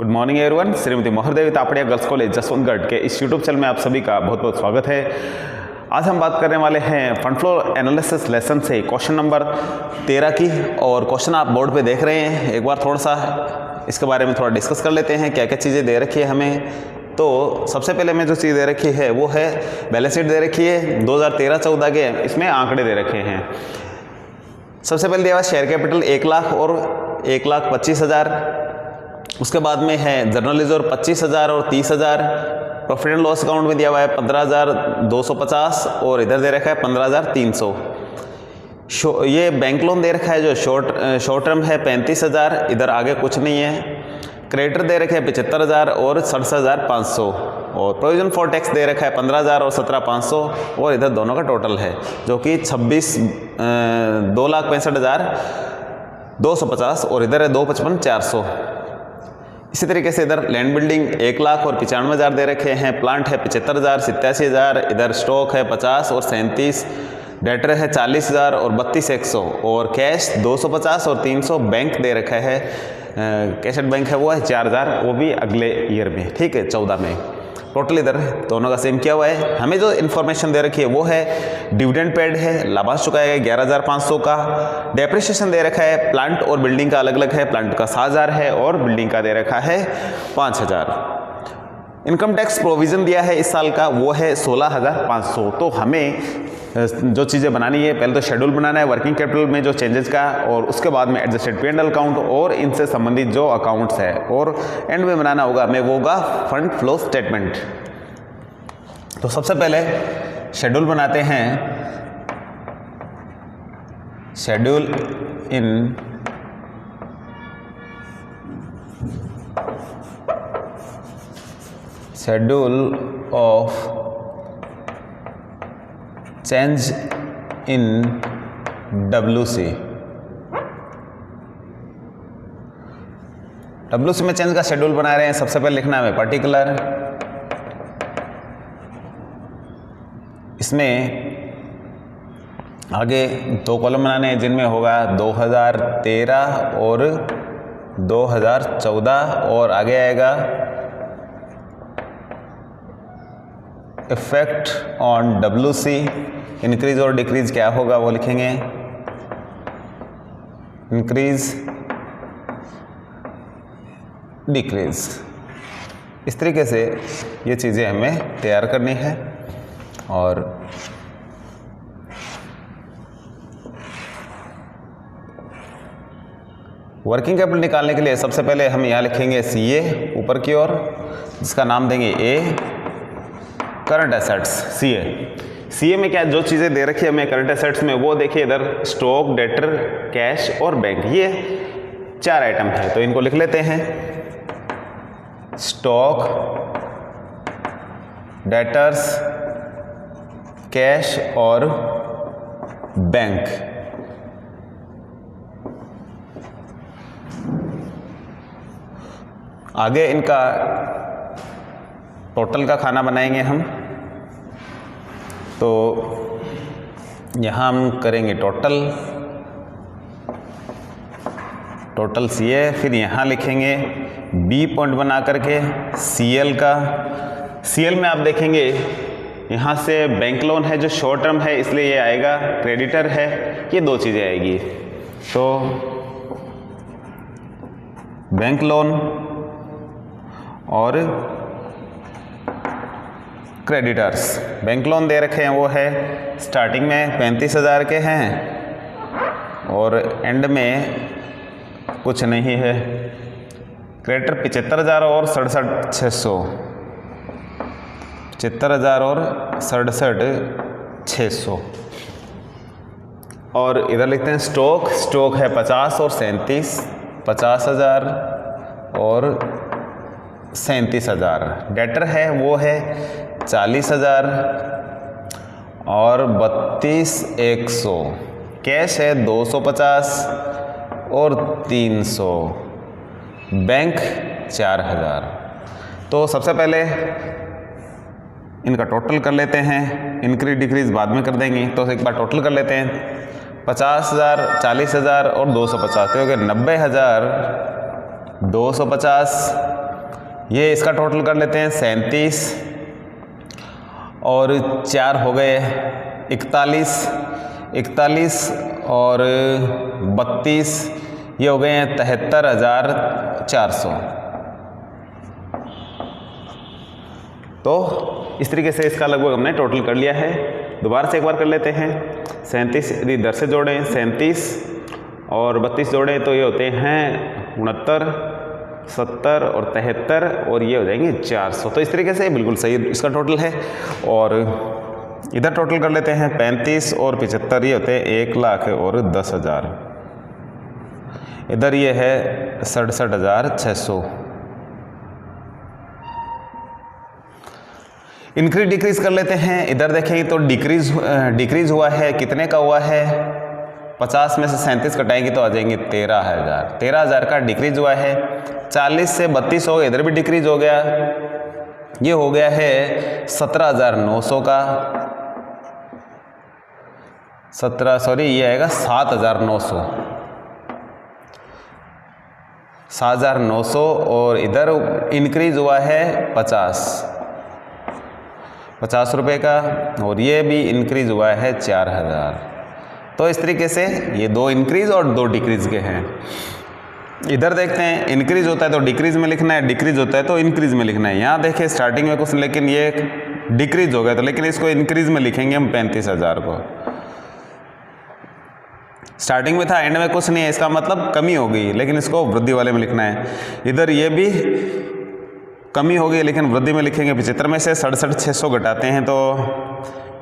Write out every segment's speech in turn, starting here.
Good morning everyone. Shrimati Mohardevi Tapadia girls college Jaswantgarh के इस YouTube channel में आप सभी का बहुत बहुत स्वागत है। आज हम बात करने वाले हैं फंड फ्लो एनालिसिस लेसन से क्वेश्चन नंबर 13 की। और क्वेश्चन आप बोर्ड पे देख रहे हैं, एक बार थोड़ा सा इसके बारे में थोड़ा डिस्कस कर लेते हैं, क्या क्या चीज़ें दे रखी है हमें। तो सबसे पहले में जो चीज़ दे रखी है वो है बैलेंस शीट दे रखी है 2013-14 के, इसमें आंकड़े दे रखे हैं। सबसे पहले दिया हुआ शेयर कैपिटल 1 लाख और 1,25,000। उसके बाद में है जनरल रिजर्व 25,000 और 30,000। प्रॉफिट एंड लॉस अकाउंट में दिया हुआ है 15,250 और इधर दे रखा है 15,300। ये बैंक लोन दे रखा है जो शॉर्ट टर्म है 35,000, इधर आगे कुछ नहीं है। क्रेडिटर दे रखे हैं 75,000 और 67,500 और प्रोविजन फॉर टैक्स दे रखा है 15,000 और 17,500 और इधर दोनों का टोटल है जो कि 2,65,250 और इधर है 2,55,400। इसी तरीके से इधर लैंड बिल्डिंग 1 लाख और 95,000 दे रखे हैं। प्लांट है 75,000, 87,000, इधर स्टॉक है 50 और 37, डेटर है 40,000 और 32,100 और कैश 250 और 300। बैंक दे रखा है कैश एट बैंक है वो है 4,000, वो भी अगले ईयर में, ठीक है 14 में। टोटल इधर दोनों का सेम किया हुआ है। हमें जो इन्फॉर्मेशन दे रखी है वो है डिविडेंड पेड है, लाभांश चुकाया गया 11,500 का। डेप्रिसिएशन दे रखा है प्लांट और बिल्डिंग का अलग अलग है, प्लांट का 7,000 है और बिल्डिंग का दे रखा है 5,000। इनकम टैक्स प्रोविज़न दिया है इस साल का वो है 16,500। तो हमें जो चीज़ें बनानी है, पहले तो शेड्यूल बनाना है वर्किंग कैपिटल में जो चेंजेस का, और उसके बाद में एडजस्टेड P&L अकाउंट और इनसे संबंधित जो अकाउंट्स है, और एंड में बनाना होगा हमें वो होगा फंड फ्लो स्टेटमेंट। तो सबसे पहले शेड्यूल बनाते हैं। Schedule in schedule of change in WC। WC में चेंज का शेड्यूल बना रहे हैं। सबसे पहले लिखना है पर्टिकुलर, इसमें आगे 2 कॉलम बनाने हैं जिनमें होगा 2013 और 2014 और आगे आएगा इफेक्ट ऑन WC। इंक्रीज और डिक्रीज क्या होगा वो लिखेंगे, इंक्रीज डिक्रीज। इस तरीके से ये चीज़ें हमें तैयार करनी है। और वर्किंग कैपिटल निकालने के लिए सबसे पहले हम यहाँ लिखेंगे CA ऊपर की ओर, जिसका नाम देंगे A। करंट एसेट्स CA में क्या जो चीज़ें दे रखी है हमें करंट एसेट्स में, वो देखिए इधर स्टॉक, डेटर, कैश और बैंक, ये 4 आइटम है। तो इनको लिख लेते हैं, स्टॉक, डेटर्स, कैश और बैंक। आगे इनका टोटल का खाना बनाएंगे हम। तो यहाँ हम करेंगे टोटल CA, फिर यहाँ लिखेंगे B पॉइंट बना करके CL का। CL में आप देखेंगे यहाँ से बैंक लोन है जो शॉर्ट टर्म है इसलिए ये आएगा, क्रेडिटर है, ये 2 चीज़ें आएगी। तो बैंक लोन और क्रेडिटर्स। बैंक लोन दे रखे हैं वो है स्टार्टिंग में 35,000 के हैं और एंड में कुछ नहीं है। क्रेडिटर 75,000 और 67,600, 75,000 और 67,600। और इधर लिखते हैं स्टॉक है 50 और 37, 50,000 और 37,000। डेटर है वो है 40,000 और 32,100। कैश है 250 और 300। बैंक 4,000। तो सबसे पहले इनका टोटल कर लेते हैं, इंक्रीज डिक्रीज बाद में कर देंगे। तो एक बार टोटल कर लेते हैं, 50,000, 40,000 और 250, क्योंकि 90,250 ये इसका टोटल कर लेते हैं 37 और 4 हो गए 41 और 32, ये हो गए हैं 73,400। तो इस तरीके से इसका लगभग हमने टोटल कर लिया है। दोबारा से एक बार कर लेते हैं। 37 यदि इधर से जोड़ें 37 और 32 जोड़ें तो ये होते हैं 69, 70 और 73 और ये हो जाएंगे 400। तो इस तरीके से बिल्कुल सही इसका टोटल है। और इधर टोटल कर लेते हैं 35 और 75, ये होते हैं 1,00,000 और 10,000। इधर ये है 67,600। इंक्रीज डिक्रीज कर लेते हैं। इधर देखेंगे तो डिक्रीज हुआ है, कितने का हुआ है? 50 में से 37 कटाएंगे तो आ जाएंगे 13,000 का डिक्रीज हुआ है। 40 से 32 हो गया, इधर भी डिक्रीज हो गया, ये हो गया है 17,900 का। ये आएगा 7,900 और इधर इंक्रीज हुआ है 50 रुपये का और ये भी इंक्रीज हुआ है 4,000। तो इस तरीके से ये 2 इंक्रीज और 2 डिक्रीज के हैं। इधर देखते हैं, इंक्रीज होता है तो डिक्रीज में लिखना है, डिक्रीज होता है तो इंक्रीज में लिखना है। यहाँ देखें स्टार्टिंग में कुछ, लेकिन ये डिक्रीज हो गया तो, लेकिन इसको इंक्रीज में लिखेंगे हम 35,000 को। स्टार्टिंग में था, एंड में कुछ नहीं है, इसका मतलब कमी हो गई, लेकिन इसको वृद्धि वाले में लिखना है। इधर ये भी कमी हो गई लेकिन वृद्धि में लिखेंगे। 75 में से 67,600 घटाते हैं तो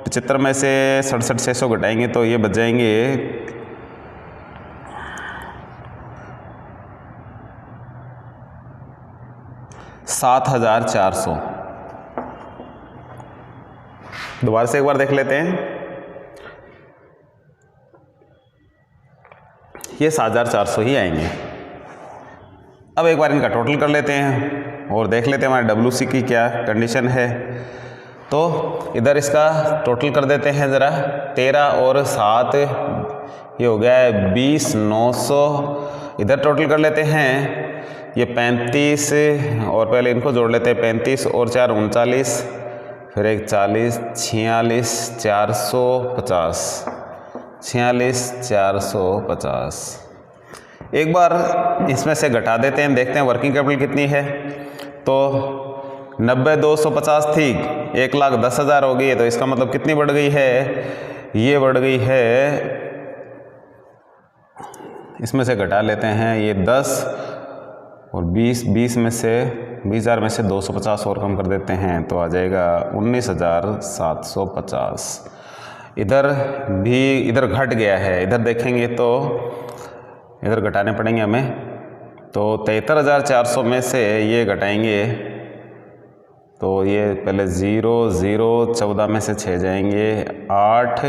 75 में से 67,600 घटाएंगे तो ये बच जाएंगे 7,400। दोबारा से एक बार देख लेते हैं। ये 7,400 ही आएंगे। अब एक बार इनका टोटल कर लेते हैं और देख लेते हैं हमारे WC की क्या कंडीशन है। तो इधर इसका टोटल कर देते हैं ज़रा। 13 और 7 ये हो गया है 20,900। इधर टोटल कर लेते हैं, ये 35 और पहले इनको जोड़ लेते हैं। 35 और 4 39, फिर एक 40, 46, 450, 46, 450। एक बार इसमें से घटा देते हैं, देखते हैं वर्किंग कैपिटल कितनी है। तो 90,250 थी, 1,10,000 हो गई है। तो इसका मतलब कितनी बढ़ गई है? ये बढ़ गई है, इसमें से घटा लेते हैं, ये 10 और 20 में से 20,000 में से 250 और कम कर देते हैं तो आ जाएगा 19,750। इधर भी इधर घट गया है, इधर देखेंगे तो इधर घटाने पड़ेंगे हमें। तो 73,400 में से ये घटाएंगे तो ये पहले 0 0 14 में से 6 जाएंगे 8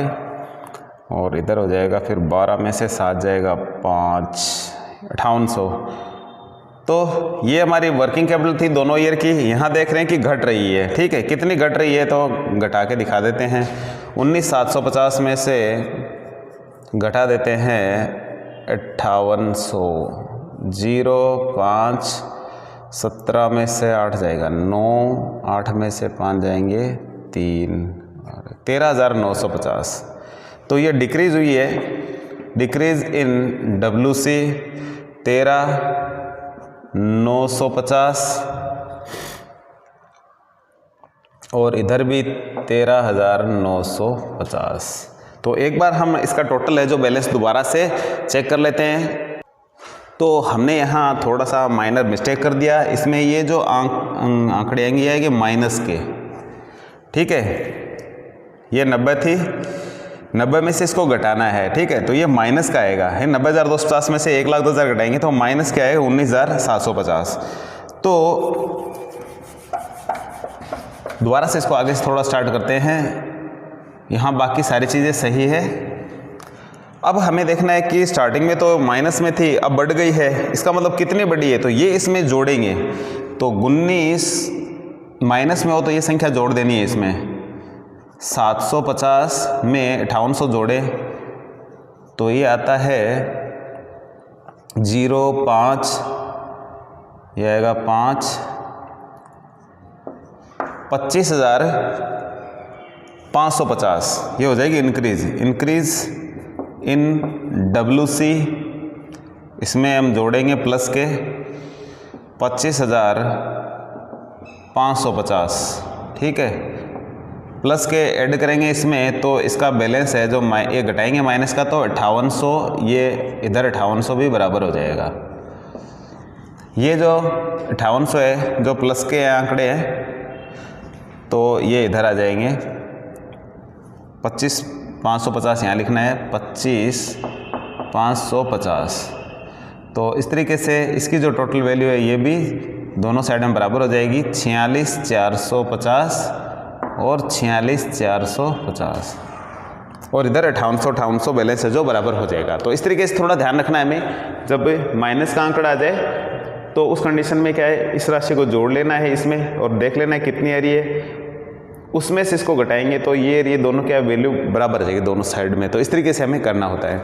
और इधर हो जाएगा फिर 12 में से 7 जाएगा 5, 5800। तो ये हमारी वर्किंग कैपिटल थी दोनों ईयर की। यहाँ देख रहे हैं कि घट रही है, ठीक है। कितनी घट रही है तो घटा के दिखा देते हैं। 19,750 में से घटा देते हैं 5800, 0 5 17 में से 8 जाएगा 9, 8 में से 5 जाएंगे 3, 13,950। तो ये डिक्रीज़ हुई है, डिक्रीज़ इन WC 13,950 और इधर भी 13,950। तो एक बार हम इसका टोटल है जो बैलेंस दोबारा से चेक कर लेते हैं। तो हमने यहाँ थोड़ा सा माइनर मिस्टेक कर दिया। इसमें ये जो आंकड़े आएंगे ये आएंगे माइनस के, ठीक है। ये 90 थी, 90 में से इसको घटाना है, ठीक है। तो ये माइनस का आएगा, है 90,250 में से 1,10,000 घटाएंगे तो माइनस क्या आएगा 19,750। तो दोबारा से इसको आगे से थोड़ा स्टार्ट करते हैं। यहाँ बाकी सारी चीज़ें सही है। अब हमें देखना है कि स्टार्टिंग में तो माइनस में थी, अब बढ़ गई है, इसका मतलब कितनी बढ़ी है। तो ये इसमें जोड़ेंगे तो 19 माइनस में हो तो ये संख्या जोड़ देनी है इसमें। 750 में 5800 जोड़े तो ये आता है 0 5, ये आएगा 5, 25,550, ये हो जाएगी इंक्रीज इन WC, इसमें हम जोड़ेंगे प्लस के 25,550, ठीक है, प्लस के ऐड करेंगे इसमें, तो इसका बैलेंस है जो ये घटाएंगे माइनस का, तो 5800, ये इधर 5800 भी बराबर हो जाएगा। ये जो 5800 है जो प्लस के आंकड़े हैं, तो ये इधर आ जाएंगे, 25,550 यहाँ लिखना है, 25,550। तो इस तरीके से इसकी जो टोटल वैल्यू है ये भी दोनों साइड में बराबर हो जाएगी, 46,450 और 46,450, और इधर 5800 बैलेंस है जो बराबर हो जाएगा। तो इस तरीके से थोड़ा ध्यान रखना है हमें, जब माइनस का आंकड़ा आ जाए तो उस कंडीशन में क्या है, इस राशि को जोड़ लेना है इसमें और देख लेना है कितनी आ रही है, उसमें से इसको घटाएंगे तो ये दोनों क्या वैल्यू बराबर आ जाएगी दोनों साइड में। तो इस तरीके से हमें करना होता है।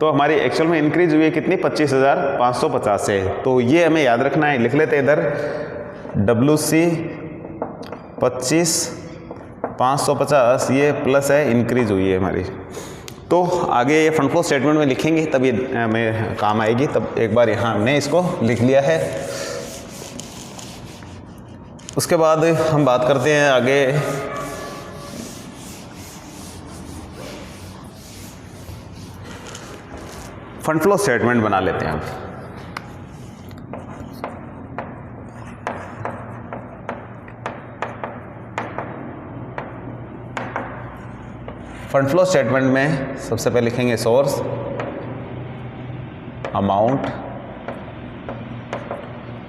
तो हमारी एक्चुअल में इंक्रीज हुई है कितनी, 25,550 से। तो ये हमें याद रखना है, लिख लेते हैं इधर WC 25,550, ये प्लस है, इंक्रीज हुई है हमारी। तो आगे ये फंड फ्लो स्टेटमेंट में लिखेंगे तब ये हमें काम आएगी। तब एक बार यहाँ हमने इसको लिख लिया है। उसके बाद हम बात करते हैं आगे फंड फ्लो स्टेटमेंट बना लेते हैं अब। फंड फ्लो स्टेटमेंट में सबसे पहले लिखेंगे सोर्स, अमाउंट,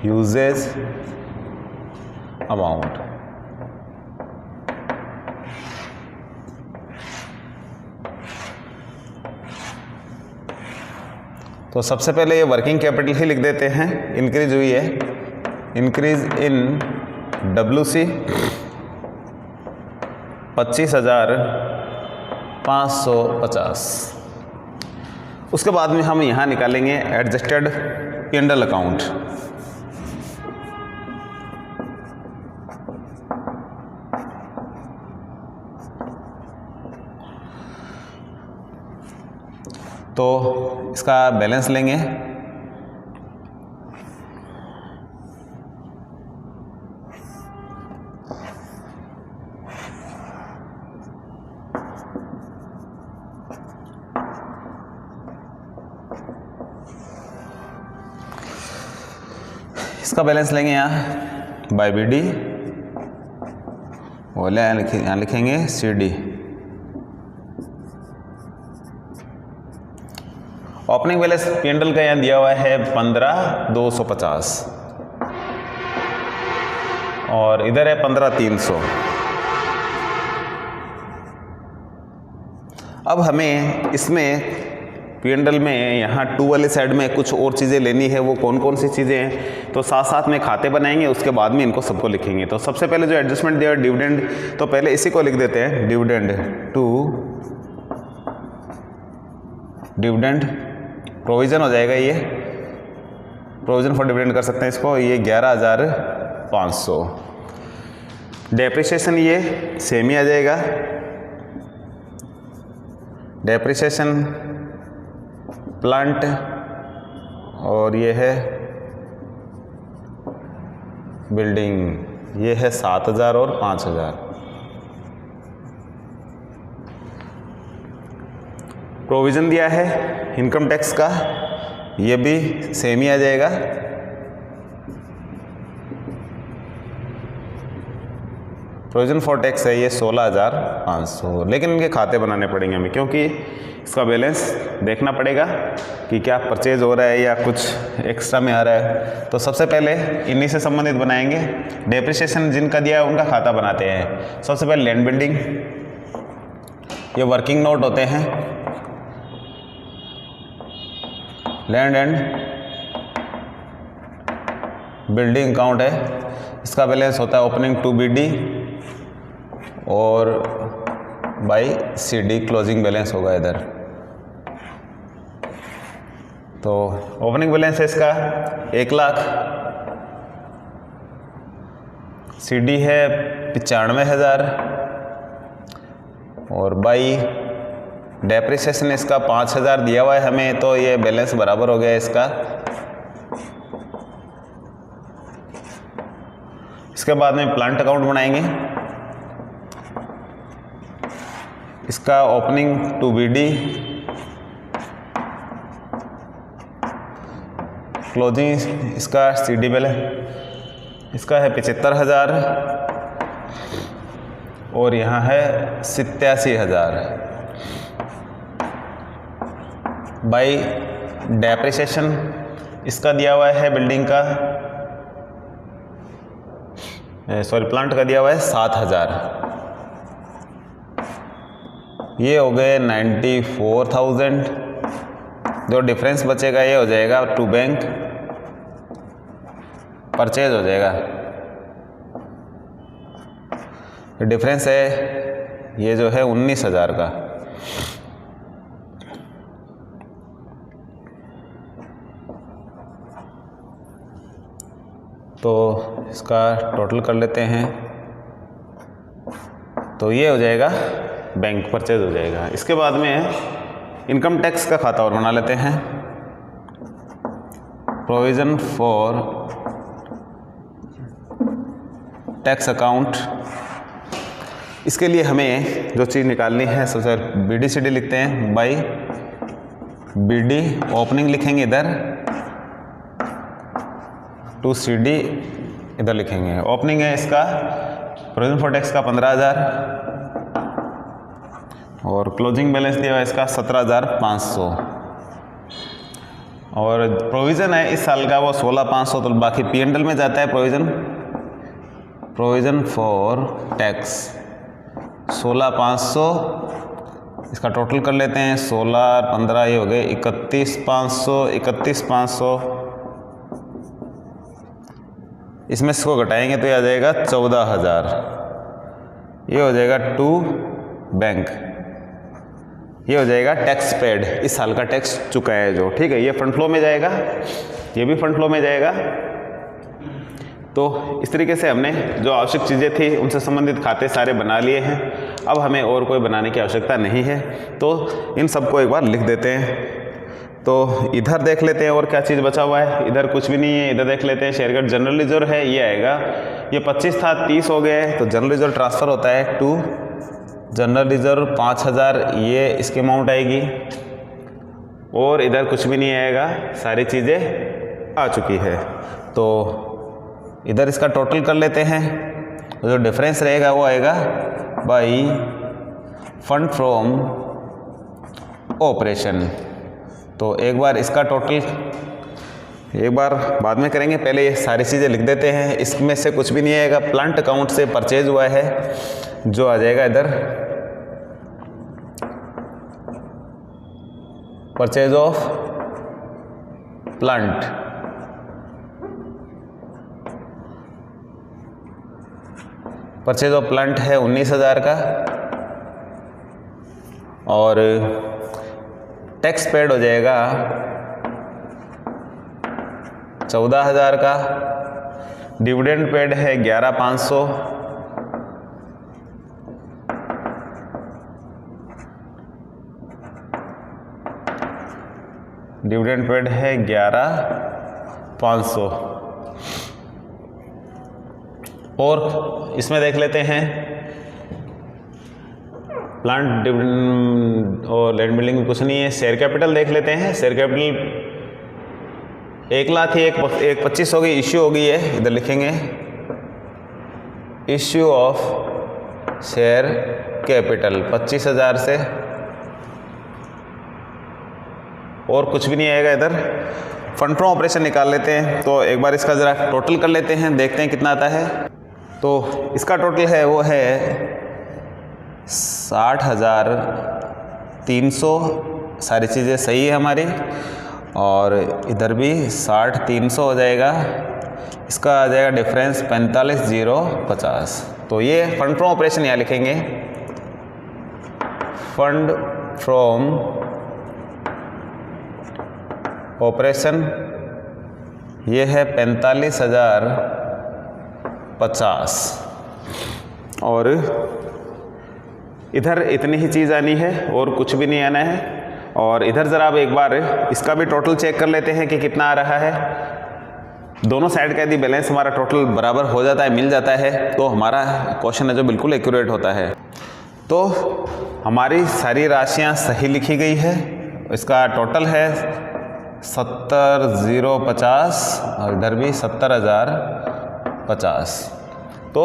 यूजेज, अमाउंट। तो सबसे पहले ये वर्किंग कैपिटल ही लिख देते हैं, इंक्रीज हुई है, इंक्रीज इन WC 25,550। उसके बाद में हम यहाँ निकालेंगे एडजस्टेड P&L अकाउंट। तो इसका बैलेंस लेंगे, इसका बैलेंस लेंगे यहाँ बाय BD, और यहाँ लिखेंगे CD। ओपनिंग बैलेंस P&L का यहाँ दिया हुआ है 15,250 और इधर है 15,300। अब हमें इसमें P&L में यहाँ 2 वाली साइड में कुछ और चीज़ें लेनी है। वो कौन कौन सी चीज़ें हैं, तो साथ साथ में खाते बनाएंगे, उसके बाद में इनको सबको लिखेंगे। तो सबसे पहले जो एडजस्टमेंट दिया है डिविडेंड, तो पहले इसी को लिख देते हैं, डिविडेंड प्रोविज़न हो जाएगा, ये प्रोविज़न फॉर डिविडेंड कर सकते हैं इसको, ये 11,500। डेप्रिसिएशन ये सेम ही आ जाएगा, डेप्रिसिएशन प्लांट, और ये है बिल्डिंग, ये है 7,000 और 5,000। प्रोविज़न दिया है इनकम टैक्स का, ये भी सेम ही आ जाएगा। प्रोविज़न फॉर टैक्स है ये 16,500, लेकिन इनके खाते बनाने पड़ेंगे हमें, क्योंकि इसका बैलेंस देखना पड़ेगा कि क्या परचेज हो रहा है या कुछ एक्स्ट्रा में आ रहा है। तो सबसे पहले इन्हीं से संबंधित बनाएंगे। डेप्रिसिएशन जिनका दिया है उनका खाता बनाते हैं। सबसे पहले लैंड बिल्डिंग, ये वर्किंग नोट होते हैं, लैंड एंड बिल्डिंग अकाउंट है, इसका बैलेंस होता है ओपनिंग टू BD और बाई CD क्लोजिंग बैलेंस होगा इधर। तो ओपनिंग बैलेंस है इसका 1 लाख CD है 95,000 और बाई डेप्रिसिएशन इसका 5,000 दिया हुआ है हमें, तो ये बैलेंस बराबर हो गया इसका। इसके बाद में प्लांट अकाउंट बनाएंगे। इसका ओपनिंग टू BD, क्लोजिंग इसका CD बैलेंस इसका है 75,000 और यहाँ है 87,000 बाई डेप्रिसिएशन इसका दिया हुआ है बिल्डिंग का, सॉरी प्लांट का दिया हुआ है 7,000। ये हो गए 94,000। जो डिफरेंस बचेगा ये हो जाएगा टू बैंक परचेज हो जाएगा। डिफरेंस है ये जो है 19,000 का। तो इसका टोटल कर लेते हैं, तो ये हो जाएगा बैंक परचेज हो जाएगा। इसके बाद में इनकम टैक्स का खाता और बना लेते हैं। प्रोविज़न फॉर टैक्स अकाउंट, इसके लिए हमें जो चीज़ निकालनी है सबसे BD/CD लिखते हैं। बाई BD ओपनिंग लिखेंगे इधर, टू CD इधर लिखेंगे। ओपनिंग है इसका प्रोविजन फॉर टैक्स का 15,000 और क्लोजिंग बैलेंस दिया हुआ है इसका 17,500 और प्रोविज़न है इस साल का वो 16,500, तो बाकी P&L में जाता है प्रोविज़न फॉर टैक्स 16,500। इसका टोटल कर लेते हैं, 16 15 ये हो गए 31,500। इसमें इसको घटाएंगे तो ये आ जाएगा 14,000। ये हो जाएगा टू बैंक, ये हो जाएगा टैक्स पेड, इस साल का टैक्स चुका है जो, ठीक है। ये फंड फ्लो में जाएगा, ये भी फंड फ्लो में जाएगा। तो इस तरीके से हमने जो आवश्यक चीज़ें थी उनसे संबंधित खाते सारे बना लिए हैं। अब हमें और कोई बनाने की आवश्यकता नहीं है, तो इन सबको एक बार लिख देते हैं। तो इधर देख लेते हैं और क्या चीज़ बचा हुआ है। इधर कुछ भी नहीं है, इधर देख लेते हैं। शेयर का जनरल रिजर्व है, ये आएगा, ये 25 था 30 हो गए, तो जनरल रिजर्व ट्रांसफ़र होता है टू जनरल रिजर्व 5,000, ये इसकी अमाउंट आएगी। और इधर कुछ भी नहीं आएगा, सारी चीज़ें आ चुकी है। तो इधर इसका टोटल कर लेते हैं, जो डिफरेंस रहेगा वो आएगा बाई फंड फ्रॉम ऑपरेशन। तो एक बार इसका टोटल एक बार बाद में करेंगे, पहले ये सारी चीज़ें लिख देते हैं। इसमें से कुछ भी नहीं आएगा, प्लांट अकाउंट से परचेज हुआ है जो आ जाएगा इधर, purchase of plant, purchase of plant है 19,000 का और टैक्स पेड हो जाएगा 14,000 का। डिविडेंड पेड है 11,500। डिविडेंड पेड है 11,500 और इसमें देख लेते हैं प्लांट डिविडेंड और लैंड बिल्डिंग में कुछ नहीं है। शेयर कैपिटल देख लेते हैं। शेयर कैपिटल 1,00,000 थी, एक 25 हो गई, इश्यू हो गई है, इधर लिखेंगे इश्यू ऑफ शेयर कैपिटल 25,000 से, और कुछ भी नहीं आएगा। इधर फंड फ्रॉम ऑपरेशन निकाल लेते हैं, तो एक बार इसका ज़रा टोटल कर लेते हैं, देखते हैं कितना आता है। तो इसका टोटल है वो है 60,300, सारी चीज़ें सही है हमारी, और इधर भी 60,300 हो जाएगा। इसका आ जाएगा डिफरेंस 45,050। तो ये फंड फ्रॉम ऑपरेशन यहाँ लिखेंगे, फंड फ्रॉम ऑपरेशन ये है 45,000 50 और इधर इतनी ही चीज़ आनी है और कुछ भी नहीं आना है। और इधर ज़रा आप एक बार इसका भी टोटल चेक कर लेते हैं कि कितना आ रहा है। दोनों साइड का यदि बैलेंस हमारा टोटल बराबर हो जाता है, मिल जाता है, तो हमारा क्वेश्चन है जो बिल्कुल एक्यूरेट होता है। तो हमारी सारी राशियां सही लिखी गई है। इसका टोटल है 70,050 और इधर भी 70,050। तो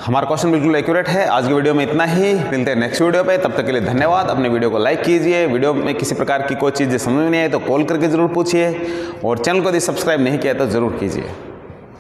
हमारा क्वेश्चन बिल्कुल एक्यूरेट है। आज की वीडियो में इतना ही, मिलते हैं नेक्स्ट वीडियो पे। तब तक के लिए धन्यवाद। अपने वीडियो को लाइक कीजिए। वीडियो में किसी प्रकार की कोई चीज़ समझ में नहीं आई तो कॉल करके ज़रूर पूछिए और चैनल को यदि सब्सक्राइब नहीं किया तो ज़रूर कीजिए।